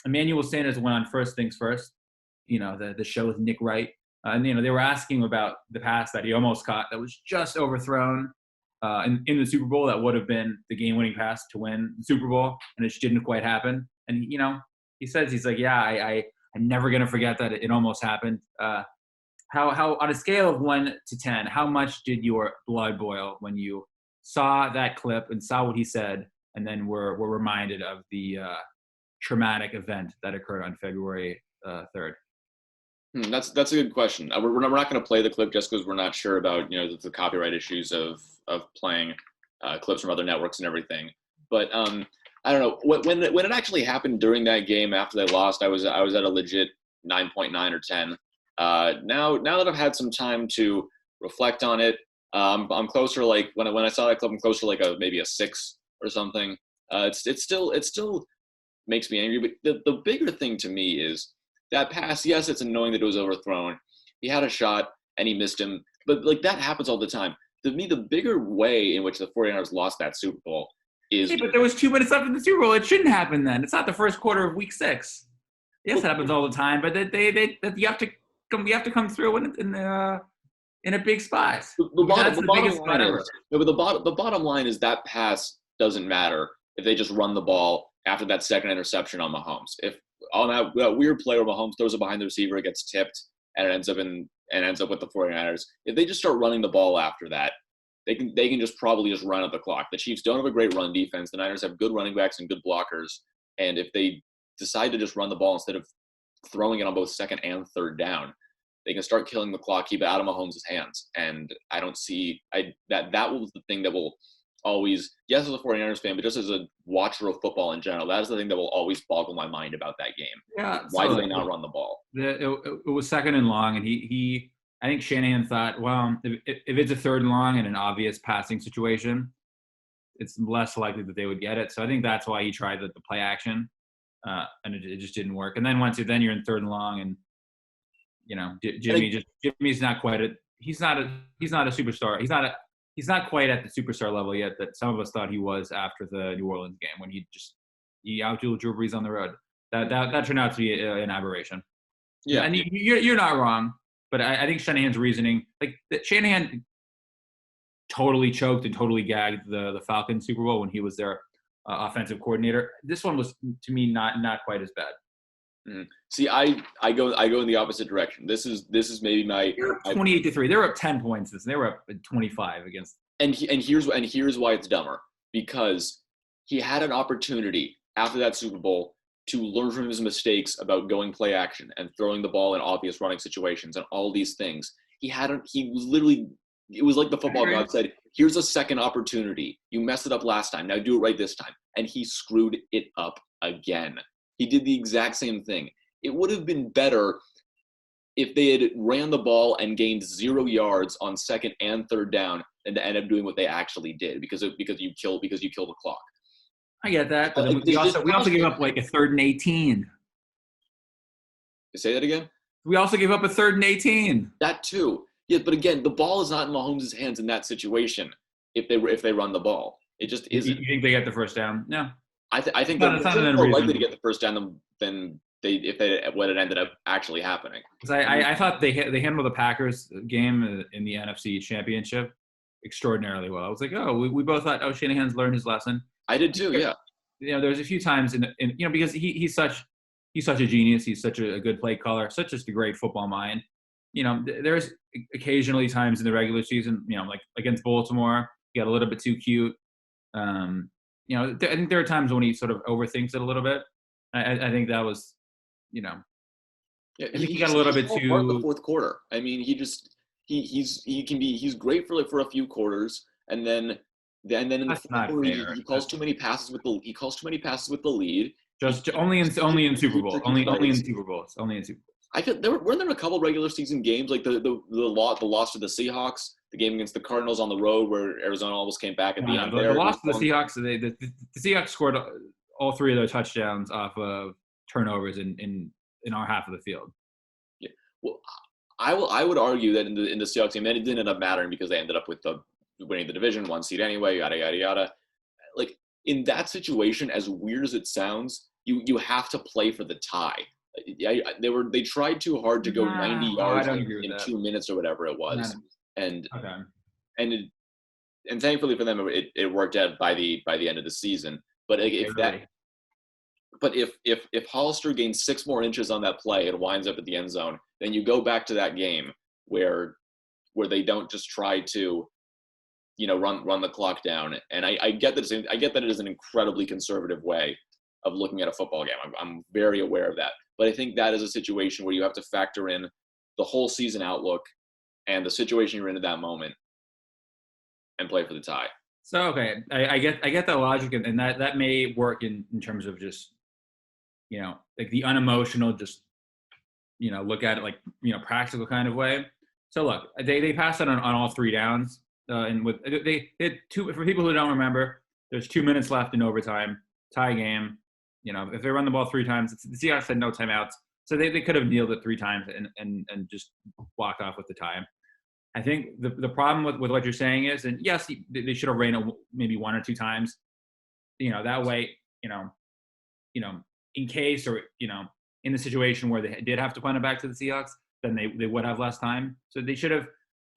Emmanuel Sanders went on First Things First, the show with Nick Wright. And, they were asking about the pass that he almost caught that was just overthrown in the Super Bowl. That would have been the game-winning pass to win the Super Bowl, and it just didn't quite happen. And, he says, he's like, yeah, I'm never going to forget that it almost happened. How on a scale of 1 to 10, how much did your blood boil when you saw that clip and saw what he said, and then were reminded of the traumatic event that occurred on February 3rd? That's a good question. We're not going to play the clip just because we're not sure about the copyright issues of playing clips from other networks and everything. But I don't know when it actually happened during that game after they lost. I was at a legit 9.9 or 10. Now that I've had some time to reflect on it, I'm closer. Like when I saw that clip, I'm closer like maybe a 6 or something. It still makes me angry. But the bigger thing to me is that pass. Yes, it's annoying that it was overthrown. He had a shot and he missed him. But like that happens all the time. To me, the bigger way in which the 49ers lost that Super Bowl is. Hey, but there was 2 minutes left in the Super Bowl. It shouldn't happen then. It's not the first quarter of Week 6. Yes, it happens all the time. But you have to come through in a big spot. The bottom line is that pass doesn't matter if they just run the ball after that second interception on Mahomes. If on that weird play where Mahomes throws it behind the receiver, it gets tipped, and it ends up with the 49ers. If they just start running the ball after that, they can just probably just run at the clock. The Chiefs don't have a great run defense. The Niners have good running backs and good blockers. And if they decide to just run the ball instead of throwing it on both second and third down, they can start killing the clock, keep it out of Mahomes' hands. And I don't see that was the thing that will always, yes, as a 49ers fan, but just as a watcher of football in general, that is the thing that will always boggle my mind about that game. Yeah. Why do they not run the ball? It was second and long, and I think Shanahan thought, well, if it's a third and long in an obvious passing situation, it's less likely that they would get it. So I think that's why he tried the play action, and it just didn't work. And then then you're in third and long, and Jimmy's not quite he's not a superstar. He's not quite at the superstar level yet that some of us thought he was after the New Orleans game when he outdueled Drew Brees on the road. That turned out to be an aberration. Yeah, and you're not wrong, but I think Shanahan's reasoning, like Shanahan, totally choked and totally gagged the Falcons Super Bowl when he was their offensive coordinator. This one was, to me, not quite as bad. Mm-hmm. See, I go in the opposite direction. This is maybe my 28-3. They were up 10 points. They were up 25 against. And here's why it's dumber, because he had an opportunity after that Super Bowl to learn from his mistakes about going play action and throwing the ball in obvious running situations and all these things. It was like the football god said, here's a second opportunity. You messed it up last time. Now do it right this time. And he screwed it up again. He did the exact same thing. It would have been better if they had ran the ball and gained 0 yards on second and third down than to end up doing what they actually did because you kill the clock. I get that, but we also gave up like a 3rd and 18. Say that again? We also gave up a 3rd and 18. That too. Yeah, but again, the ball is not in Mahomes' hands in that situation if they run the ball. It just isn't. You think they get the first down? No. I think they're more likely to get the first down than what it ended up actually happening. Because I thought they handled the Packers game in the NFC Championship extraordinarily well. I was like, we both thought, Shanahan's learned his lesson. I did too, yeah. There's a few times because he's such a genius. He's such a good play caller, such just a great football mind. There's occasionally times in the regular season, like against Baltimore, he got a little bit too cute. I think there are times when he sort of overthinks it a little bit. I think that was, Yeah, I think he got a little bit too. Part of the fourth quarter. I mean, he's great for a few quarters, and then in the fourth quarter he calls too many passes with the lead. Just only in Super Bowl. Only in Super Bowls. Only in Super Bowls. I feel weren't there a couple regular season games like the loss to the Seahawks, the game against the Cardinals on the road where Arizona almost came back at the end. The loss to the Seahawks. The Seahawks scored all 3 of their touchdowns off of turnovers in our half of the field. Yeah. Well, I would argue that in the Seahawks game, and it didn't end up mattering because they ended up with winning the division, 1 seed anyway, yada yada yada. Like in that situation, as weird as it sounds, you have to play for the tie. They tried too hard to go 90 Nah, I yards don't agree with in that. 2 minutes or whatever it Not, was, and okay. and it, and thankfully for them, it worked out by the end of the season. But if that Barely. but if Hollister gains 6 more inches on that play and winds up at the end zone, then you go back to that game where they don't just try to run the clock down. And I get that it is an incredibly conservative way of looking at a football game. I'm very aware of that, but I think that is a situation where you have to factor in the whole season outlook and the situation you're in at that moment and play for the tie. So okay, I get that logic, and that may work in terms of just like the unemotional, just look at it like practical kind of way. So look, they passed it on all 3 downs, and with they had two. For people who don't remember, there's 2 minutes left in overtime, tie game. If they run the ball 3 times, the Seahawks had no timeouts, so they could have kneeled it 3 times and just walked off with the tie. I think the problem with what you're saying is, and yes, they should have ran it maybe 1 or 2 times. That way, in case, or in the situation where they did have to punt it back to the Seahawks, then they would have less time. So they should have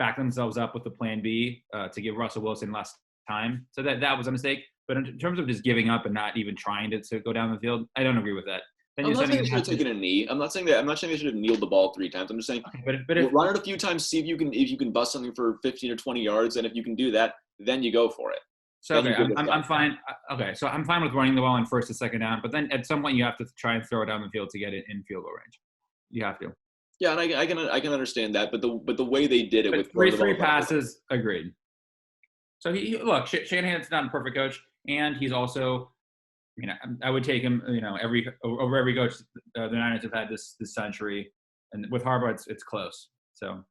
backed themselves up with the plan B to give Russell Wilson less time. So that was a mistake. But in terms of just giving up and not even trying to go down the field, I don't agree with that. Then I'm you're not saying sending they should have taken a knee. I'm not saying they should have kneeled the ball 3 times. I'm just saying, okay, but if run it a few times, see if you can bust something for 15 or 20 yards, and if you can do that, then you go for it. so okay, I'm fine. Okay, so I'm fine with running the ball on first and second down, but then at some point you have to try and throw it down the field to get it in field goal range. You have to. Yeah, and I can understand that, but the way they did it But with three passes, agreed. So look, Shanahan's not a perfect coach, and he's also, I would take him, over every coach the Niners have had this century, and with Harbaugh, it's close. So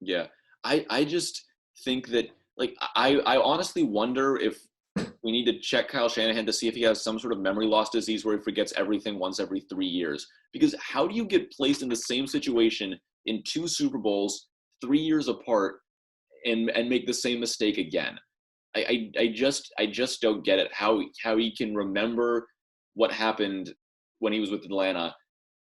yeah, I just think that, like, I honestly wonder if we need to check Kyle Shanahan to see if he has some sort of memory loss disease where he forgets everything once every 3 years. Because how do you get placed in the same situation in 2 Super Bowls 3 years apart and make the same mistake again? I just don't get it. How he can remember what happened when he was with Atlanta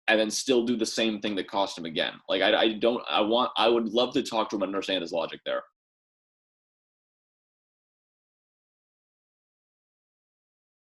and then still do the same thing that cost him again. Like, I would love to talk to him and understand his logic there.